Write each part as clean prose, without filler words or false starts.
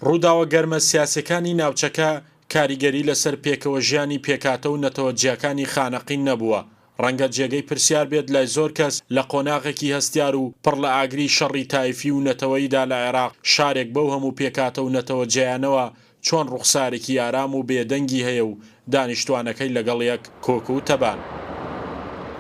ڕووداوە گەرمە سیاسەکانی ناوچەکە کاریگەری لەسەر پێکەوە ژیانی پێکاتە و نەتەوەجیەکانی خانەقین نەبووە. ڕەنگە جێگەی پرسیار بێت لای زۆر کەس لە قۆناغێکی هەستیار و پڕ لە ئاگری شەڕی تایفی و نەتەوەییدا لە عێراق شارێک بەو هەموو پێکاتە و نەتەوەجیانەوە چۆن ڕوخسارێکی ئارام و بێدەنگی هەیە و دانیشتوانەکەی لەگەڵ یەک کۆک و تەبان.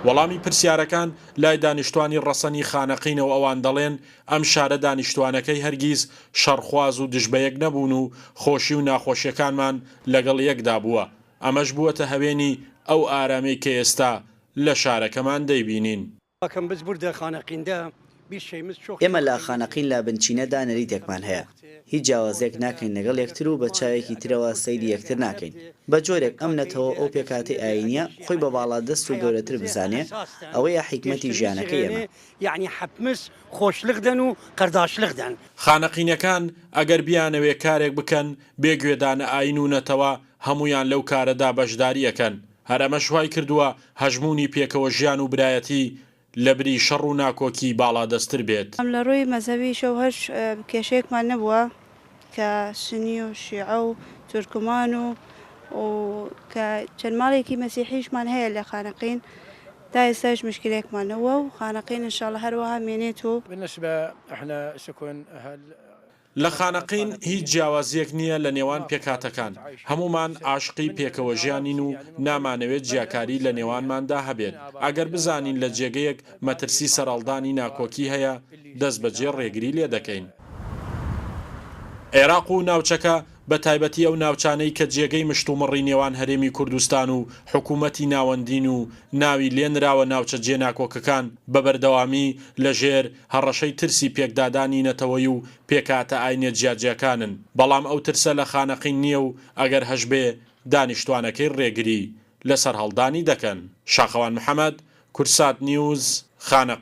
وەڵامی پرسیارەکان لای دانیشتوانی ڕەسەنی خانەقینەوە ئەوان دەڵێن ئەم شارە دانیشتوانەکەی هەرگیز شەڕخواز و دژبەیەک نەبوون و خۆشی و ناخۆشیەکانمان لەگەڵ یەکدا بووە. ئەمەش بووەتە هەوێنی ئەو ئارامەی کە ئێستا لە شارەکەمان دەیبینین. ئێمە لە خانەقین لە بنچینەدا نەریتێکمان هەیە. هیچ جیاوازێک ناکەین لەگەڵ یەکتر و بە چاوێکی ترەوە سەیری یەکتر ناکەین. بە جۆرێک ئەم نەتەوە ئەو پێکاتی ئاینیە خۆی بە باڵا دەست و گەورەتر بزانێ، ئەوەیە حیکمەتی ژیانەکەی ئێمە. خانەقینەکان ئەگەر بیانەوێ کارێک بکەن بێگوێدانە ئاین و نەتەوە هەمویان لەو کارەدا بەشداریەکەن. هەرەمەش وای کردووە هەژمونی پێکەوە ژیان و برایەتی لە بری شەڕ و ناکۆکی باڵا دەستتر بێت. ئەم لە ڕووی مەزەبی شەو هەش کێشەیەکمان نەبووە کە سنی و شیعە و تورکمان و کە چەند ماڵێکی مەسیحیشمان هەیە لە خانەقین تا ئێستاش مشکلێکمانەوە و خانەقین ئینشاڵڵا هەروەها مێنێت و لە خانەقین هیچ جیاوازیەک نییە لە نێوان پێکاتەکان. هەمومان عاشقی پێکەوە ژیانین و نامانەوێت جیاکاری لە نێوانماندا هەبێت. ئەگەر بزانین لە جێگەیەک مەترسی سەرەڵدانی ناکۆکی هەیە دەست بەجێ ڕێگری لێ دەکەین. عێراق و ناوچەکە بە تایبەتی ئەو ناوچانەی کە جێگەی مشتومڕی نێوان هەرێمی کوردستان و حکوومەتی ناوەندین و ناوی لێنراوە ناوچە جێناکۆکەکان بە بەردەوامی لەژێر هەڕەشەی ترسی پێکدادانی نەتەوەی و پێکاتە ئاینە جیاجیەکانن. بەڵام ئەو ترسە لە خانەقین نییە و ئەگەر هەشبێ دانیشتوانەکەی ڕێگری لەسەر هەڵدانی دەکەن. شاخەوان محەممەد، کورسات نیوز، خانەقین.